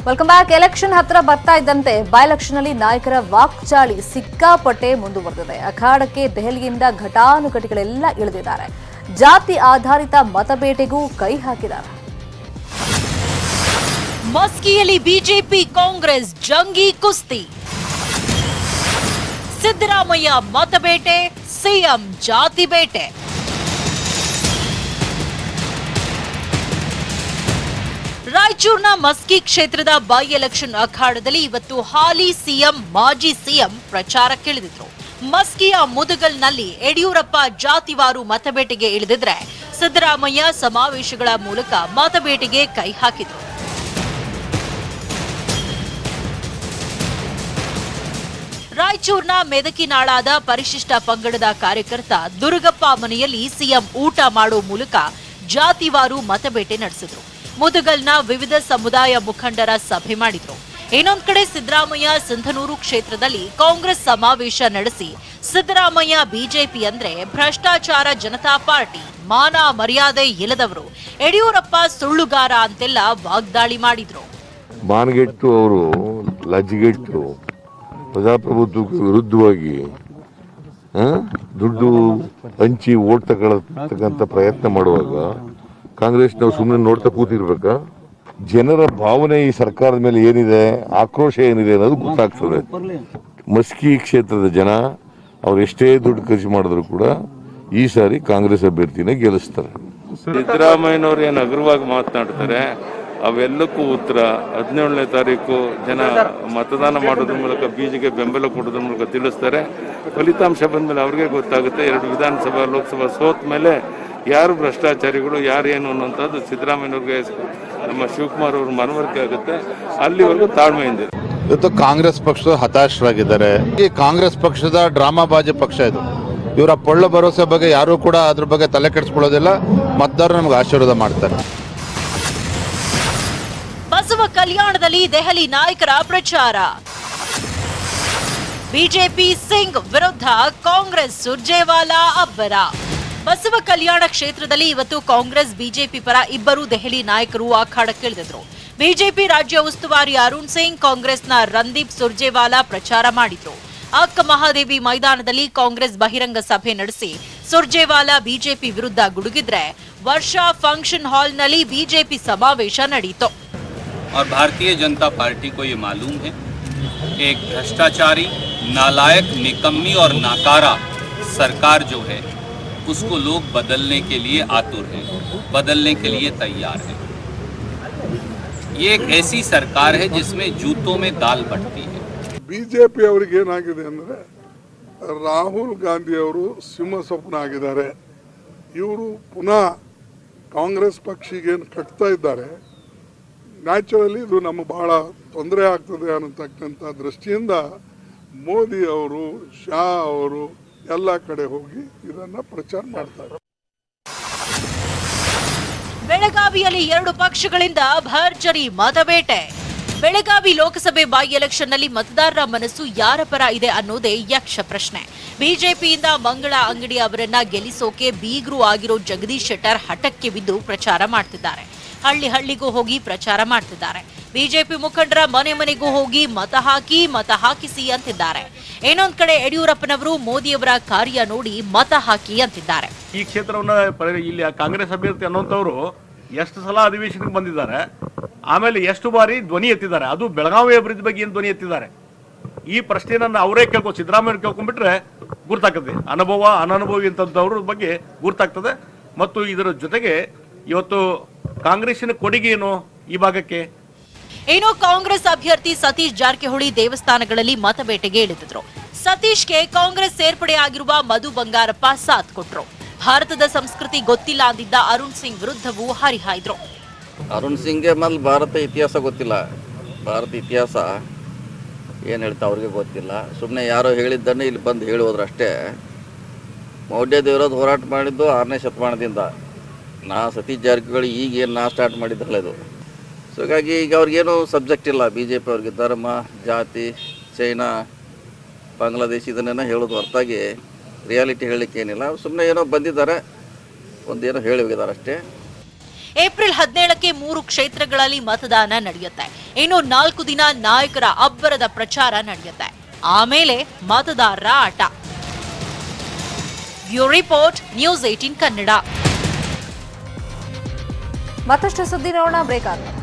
Welcome back. Election ಹತ್ರ ಬರ್ತಾ ಇದ್ದಂತೆ ಬೈ ಎಲೆಕ್ಷನ್ ಅಲ್ಲಿ ನಾಯಕರ ವಾಕ್ಚಾಳಿ ಸಿಕ್ಕಾಪಟ್ಟೆ ಮುಂದುವರೆದಿದೆ. ಅಖಾಡಕ್ಕೆ ದೆಹಲಿಯಿಂದ ಘಟಾನುಘಟಿಗಳೆಲ್ಲ ಇಳಿದಿದ್ದಾರೆ. ಜಾತಿ ಆಧಾರಿತ ಮತಬೇಟೆಗೂ ಕೈ ಹಾಕಿದ್ದಾರೆ. ಮಸ್ಕಿಯಲ್ಲಿ ಬಿಜೆಪಿ ಕಾಂಗ್ರೆಸ್ ಜಂಗಿ ಕುಸ್ತಿ. ಸಿದ್ದರಾಮಯ್ಯ ಮತಬೇಟೆ, ಸಿಎಂ ಜಾತಿ ಬೇಟೆ. ರಾಯಚೂರಿನ ಮಸ್ಕಿ ಕ್ಷೇತ್ರದ ಬೈ ಎಲೆಕ್ಷನ್ ಅಖಾಡದಲ್ಲಿ ಇವತ್ತು ಹಾಲಿ ಸಿಎಂ ಮಾಜಿ ಸಿಎಂ ಪ್ರಚಾರಕ್ಕಿಳಿದಿದ್ರು. ಮಸ್ಕಿಯ ಮುದಗಲ್ನಲ್ಲಿ ಯಡಿಯೂರಪ್ಪ ಜಾತಿವಾರು ಮತಬೇಟೆಗೆ ಇಳಿದಿದ್ರೆ ಸಿದ್ದರಾಮಯ್ಯ ಸಮಾವೇಶಗಳ ಮೂಲಕ ಮತಬೇಟೆಗೆ ಕೈ ಹಾಕಿದ್ರು. ರಾಯಚೂರಿನ ಮೆದಕಿನಾಳಾದ ಪರಿಶಿಷ್ಟ ಪಂಗಡದ ಕಾರ್ಯಕರ್ತ ದುರ್ಗಪ್ಪ ಮನೆಯಲ್ಲಿ ಸಿಎಂ ಊಟ ಮಾಡೋ ಮೂಲಕ ಜಾತಿವಾರು ಮತಬೇಟೆ ನಡೆಸಿದ್ರು. ಮುದಗಲ್ನ ವಿವಿಧ ಸಮುದಾಯ ಮುಖಂಡರ ಸಭೆ ಮಾಡಿದ್ರು. ಇನ್ನೊಂದು ಕಡೆ ಸಿದ್ದರಾಮಯ್ಯ ಸಿಂಧನೂರು ಕ್ಷೇತ್ರದಲ್ಲಿ ಕಾಂಗ್ರೆಸ್ ಸಮಾವೇಶ ನಡೆಸಿ ಸಿದ್ದರಾಮಯ್ಯ ಬಿಜೆಪಿ ಅಂದ್ರೆ ಭ್ರಷ್ಟಾಚಾರ ಜನತಾ ಪಾರ್ಟಿ, ಮಾನ ಮರ್ಯಾದೆ ಇಲ್ಲದವರು, ಯಡಿಯೂರಪ್ಪ ಸುಳ್ಳುಗಾರ ಅಂತೆಲ್ಲ ವಾಗ್ದಾಳಿ ಮಾಡಿದ್ರು. ಮಾನಗೆಟ್ಟು ಅವರು ಲಜ್ಜೆಗೆಟ್ಟು ಪ್ರಜಾಪ್ರಭುತ್ವಕ್ಕೆ ವಿರುದ್ಧವಾಗಿ ದುಡ್ಡು ಹಂಚಿ ಓಟ್ ತಗೊಳ್ಳತಕ್ಕಂಥ ಪ್ರಯತ್ನ ಮಾಡುವಾಗ ಕಾಂಗ್ರೆಸ್ನವ್ರು ಸುಮ್ಮನೆ ನೋಡ್ತಾ ಕೂತಿರ್ಬೇಕಾ? ಜನರ ಭಾವನೆ ಈ ಸರ್ಕಾರದ ಮೇಲೆ ಏನಿದೆ, ಆಕ್ರೋಶ ಏನಿದೆ ಅನ್ನೋದು ಗೊತ್ತಾಗ್ತದೆ. ಮಸ್ಕಿ ಕ್ಷೇತ್ರದ ಜನ ಅವ್ರು ಎಷ್ಟೇ ದುಡ್ಡು ಖರ್ಚು ಮಾಡಿದ್ರು ಕೂಡ ಈ ಸಾರಿ ಕಾಂಗ್ರೆಸ್ ಅಭ್ಯರ್ಥಿನೇ ಗೆಲ್ಲಿಸ್ತಾರೆ. ಸಿದ್ದರಾಮಯ್ಯನವ್ರು ಏನು ಹಗುರವಾಗಿ ಮಾತನಾಡ್ತಾರೆ ಅವೆಲ್ಲಕ್ಕೂ ಉತ್ತರ 17ನೇ ತಾರೀಕು ಜನ ಮತದಾನ ಮಾಡೋದ್ರ ಮೂಲಕ ಬೀಜಕ್ಕೆ ಬೆಂಬಲ ಕೊಡೋದ್ರ ಮೂಲಕ ತಿಳಿಸ್ತಾರೆ. ಫಲಿತಾಂಶ ಬಂದ್ಮೇಲೆ ಅವ್ರಿಗೆ ಗೊತ್ತಾಗುತ್ತೆ. 2 ವಿಧಾನಸಭಾ ಲೋಕಸಭಾ ಸೋತ ಮೇಲೆ ಯಾರು ಭ್ರಷ್ಟಾಚಾರಿಗಳು ಯಾರೇನು ಅನ್ನೋಂಥದ್ದು ಸಿದ್ದರಾಮಯ್ಯವ್ರಿಗೆ ನಮ್ಮ ಶಿವಕುಮಾರ್ ಅವ್ರ ಮನವರಿಕೆ ಆಗುತ್ತೆ. ಅಲ್ಲಿವರೆಗೂ ತಾಳ್ಮೆಯಿಂದ. ಇವತ್ತು ಕಾಂಗ್ರೆಸ್ ಪಕ್ಷದ ಹತಾಶರಾಗಿದ್ದಾರೆ. ಈ ಕಾಂಗ್ರೆಸ್ ಪಕ್ಷದ ಡ್ರಾಮಾಬಾಜಿ ಪಕ್ಷ ಇದು. ಇವರ ಪೊಳ್ಳ ಭರವಸೆ ಬಗ್ಗೆ ಯಾರು ಕೂಡ ಅದ್ರ ಬಗ್ಗೆ ತಲೆ ಕೆಡಿಸ್ಕೊಳ್ಳೋದಿಲ್ಲ. ಮತದಾರರು ನಮ್ಗೆ ಆಶೀರ್ವಾದ ಮಾಡ್ತಾರೆ. ಬಸವ ಕಲ್ಯಾಣದಲ್ಲಿ ದೆಹಲಿ ನಾಯಕರ ಪ್ರಚಾರ. ಬಿಜೆಪಿ ಸಿಂಗ್ ವಿರುದ್ಧ ಕಾಂಗ್ರೆಸ್ ಸುರ್ಜೇವಾಲಾ ಅಬ್ಬರ. ಬಸವ ಕಲ್ಯಾಣ ಕ್ಷೇತ್ರದಲ್ಲಿ ಇವತ್ತು ಕಾಂಗ್ರೆಸ್ ಬಿಜೆಪಿ ಪರ ಇಬ್ಬರು ದೆಹಲಿ ನಾಯಕರು ಅಖಾಡಕ್ಕಿಳಿದಿದ್ರು. ಬಿಜೆಪಿ ರಾಜ್ಯ ಉಸ್ತುವಾರಿ ಅರುಣ್ ಸಿಂಗ್, ಕಾಂಗ್ರೆಸ್ನ ರಂದೀಪ್ ಸುರ್ಜೇವಾಲಾ ಪ್ರಚಾರ ಮಾಡಿದ್ರು. ಅಕ್ಕ ಮಹಾದೇವಿ ಮೈದಾನದಲ್ಲಿ ಕಾಂಗ್ರೆಸ್ ಬಹಿರಂಗ ಸಭೆ ನಡೆಸಿ ಸುರ್ಜೇವಾಲಾ ಬಿಜೆಪಿ ವಿರುದ್ಧ ಗುಡುಗಿದ್ರೆ, ವರ್ಷಾ ಫಂಕ್ಷನ್ ಹಾಲ್ನಲ್ಲಿ ಬಿಜೆಪಿ ಸಮಾವೇಶ ನಡೆಯಿತು. और भारतीय जनता पार्टी को ये मालूम है एक भ्रष्टाचारी, नालायक, निकम्मी और नाकारा सरकार जो है उसको लोग बदलने के लिए आतुर हैं, बदलने के लिए तैयार हैं। ये एक ऐसी सरकार है जिसमें जूतों में दाल बटती है. ಬಿಜೆಪಿ ಅವರಿಗೆ ಏನಾಗಿದೆ ಅಂದರೆ ರಾಹುಲ್ ಗಾಂಧಿ ಅವರು ಸಿಂಹ ಸ್ವಪ್ನ ಆಗಿದ್ದಾರೆ. ಇವರು ಪುನಃ ಕಾಂಗ್ರೆಸ್ ಪಕ್ಷಿಗೆ ಕಟ್ತಾ ಇದ್ದಾರೆ. ನ್ಯಾಚುರಲಿ ಇದು ನಮಗೆ ಬಹಳ ತೊಂದರೆ ಆಗ್ತದೆ ಅನ್ನತಕ್ಕಂಥ ದೃಷ್ಟಿಯಿಂದ ಮೋದಿ ಅವರು, ಶಾ ಅವರು ಎಲ್ಲ ಕಡೆ ಹೋಗಿ ಇದನ್ನ ಪ್ರಚಾರ ಮಾಡ್ತಾರೆ. ಬೆಳಗಾವಿಯಲ್ಲಿ 2 ಪಕ್ಷಗಳಿಂದ ಭರ್ಜರಿ ಮತಬೇಟೆ. ಬೆಳಗಾವಿ ಲೋಕಸಭೆ ಬೈ ಎಲೆಕ್ಷನ್ನಲ್ಲಿ ಮತದಾರರ ಮನಸ್ಸು ಯಾರ ಪರ ಇದೆ ಅನ್ನೋದೇ ಯಕ್ಷ ಪ್ರಶ್ನೆ. ಬಿಜೆಪಿಯಿಂದ ಮಂಗಳ ಅಂಗಡಿ ಅವರನ್ನ ಗೆಲ್ಲಿಸೋಕೆ ಬೀಗ್ರು ಆಗಿರೋ ಜಗದೀಶ್ ಶೆಟ್ಟರ್ ಹಠಕ್ಕೆ ಬಿದ್ದು ಪ್ರಚಾರ ಮಾಡ್ತಿದ್ದಾರೆ. ಹಳ್ಳಿ ಹಳ್ಳಿಗೂ ಹೋಗಿ ಪ್ರಚಾರ ಮಾಡ್ತಿದ್ದಾರೆ. ಬಿಜೆಪಿ ಮುಖಂಡರ ಮನೆ ಮನೆಗೂ ಹೋಗಿ ಮತ ಹಾಕಿಸಿ ಅಂತಿದ್ದಾರೆ. ಇನ್ನೊಂದ್ ಕಡೆ ಯಡಿಯೂರಪ್ಪನವರು ಮೋದಿಯವರ ಕಾರ್ಯ ನೋಡಿ ಮತ ಹಾಕಿ ಅಂತಿದ್ದಾರೆ. ಈ ಕ್ಷೇತ್ರವನ್ನ ಇಲ್ಲಿ ಕಾಂಗ್ರೆಸ್ ಅಭ್ಯರ್ಥಿ ಅನ್ನೋಂಥವ್ರು ಎಷ್ಟು ಸಲ ಅಧಿವೇಶನಕ್ಕೆ ಬಂದಿದ್ದಾರೆ, ಆಮೇಲೆ ಎಷ್ಟು ಬಾರಿ ಧ್ವನಿ ಎತ್ತಿದ್ದಾರೆ, ಅದು ಬೆಳಗಾವಿ ಅಭಿವೃದ್ಧಿ ಬಗ್ಗೆ ಏನು ಧ್ವನಿ ಎತ್ತಿದ್ದಾರೆ, ಈ ಪ್ರಶ್ನೆಯನ್ನ ಅವರೇ ಸಿದ್ದರಾಮಯ್ಯ ಕೇಳ್ಕೊಂಡ್ಬಿಟ್ರೆ ಗುರ್ತಾಗ್ತದೆ. ಅನುಭವ ಅನನುಭವಿ ಅಂತವ್ರ ಬಗ್ಗೆ ಗುರ್ತಾಗ್ತದೆ. ಮತ್ತು ಇದರ ಜೊತೆಗೆ ಇವತ್ತು ಕಾಂಗ್ರೆಸ್ಸಿನ ಕೊಡುಗೆ ಏನು ಈ ಭಾಗಕ್ಕೆ? ಏನೋ ಕಾಂಗ್ರೆಸ್ ಅಭ್ಯರ್ಥಿ ಸತೀಶ್ ಜಾರಕಿಹೊಳಿ ದೇವಸ್ಥಾನಗಳಲ್ಲಿ ಮತಬೇಟೆಗೆ ಇಳಿದಿದ್ರು. ಸತೀಶ್ಗೆ ಕಾಂಗ್ರೆಸ್ ಸೇರ್ಪಡೆ ಆಗಿರುವ ಮಧು ಬಂಗಾರಪ್ಪ ಸಾಥ್ ಕೊಟ್ರು. ಭಾರತದ ಸಂಸ್ಕೃತಿ ಗೊತ್ತಿಲ್ಲ ಅಂದಿದ್ದ ಅರುಣ್ ಸಿಂಗ್ ವಿರುದ್ಧವೂ ಹರಿಹಾಯ್ದ್ರು. ಅರುಣ್ ಸಿಂಗ್ಗೆ ಮೊದಲು ಭಾರತ ಇತಿಹಾಸ ಗೊತ್ತಿಲ್ಲ. ಭಾರತ ಇತಿಹಾಸ ಏನು ಹೇಳ್ತಾ ಅವ್ರಿಗೆ ಗೊತ್ತಿಲ್ಲ. ಸುಮ್ಮನೆ ಯಾರೋ ಹೇಳಿದ್ದನ್ನು ಇಲ್ಲಿ ಬಂದು ಹೇಳಿ ಹೋದ್ರಷ್ಟೇ. ಮೌಢ್ಯ ದೇವರಾಜ್ ಹೋರಾಟ ಮಾಡಿದ್ದು 6ನೇ ಶತಮಾನದಿಂದ. ಸತೀಶ್ ಜಾರಕಿಹೊಳಿ ಈಗೇನು ಸ್ಟಾರ್ಟ್ ಮಾಡಿದ್ರಲ್ಲ ಇದು. ಸೊ ಹಾಗಾಗಿ ಈಗ ಅವ್ರಿಗೇನು ಸಬ್ಜೆಕ್ಟ್ ಇಲ್ಲ. ಬಿ ಜೆ ಪಿ ಅವ್ರಿಗೆ ಧರ್ಮ, ಜಾತಿ, ಚೈನಾ, ಬಾಂಗ್ಲಾದೇಶ ಇದನ್ನೇನೋ ಹೇಳೋದು ಹೊರತಾಗಿ ರಿಯಾಲಿಟಿ ಹೇಳಲಿಕ್ಕೆ ಏನಿಲ್ಲ. ಸುಮ್ಮನೆ ಏನೋ ಬಂದಿದ್ದಾರೆ, ಒಂದೇನೋ ಹೇಳಿ ಹೋಗಿದ್ದಾರೆ ಅಷ್ಟೇ. ಏಪ್ರಿಲ್ 17ಕ್ಕೆ 3 ಕ್ಷೇತ್ರಗಳಲ್ಲಿ ಮತದಾನ ನಡೆಯುತ್ತೆ. ಇನ್ನು 4 ದಿನ ನಾಯಕರ ಅಬ್ಬರದ ಪ್ರಚಾರ ನಡೆಯುತ್ತೆ. ಆಮೇಲೆ ಮತದಾರರ ಆಟ. Bureau report, news 18 Kannada. ಮತ್ತಷ್ಟು ಸುದ್ದಿ ನೋಡೋಣ ಬ್ರೇಕ್ ಆದ್ಮೇಲೆ.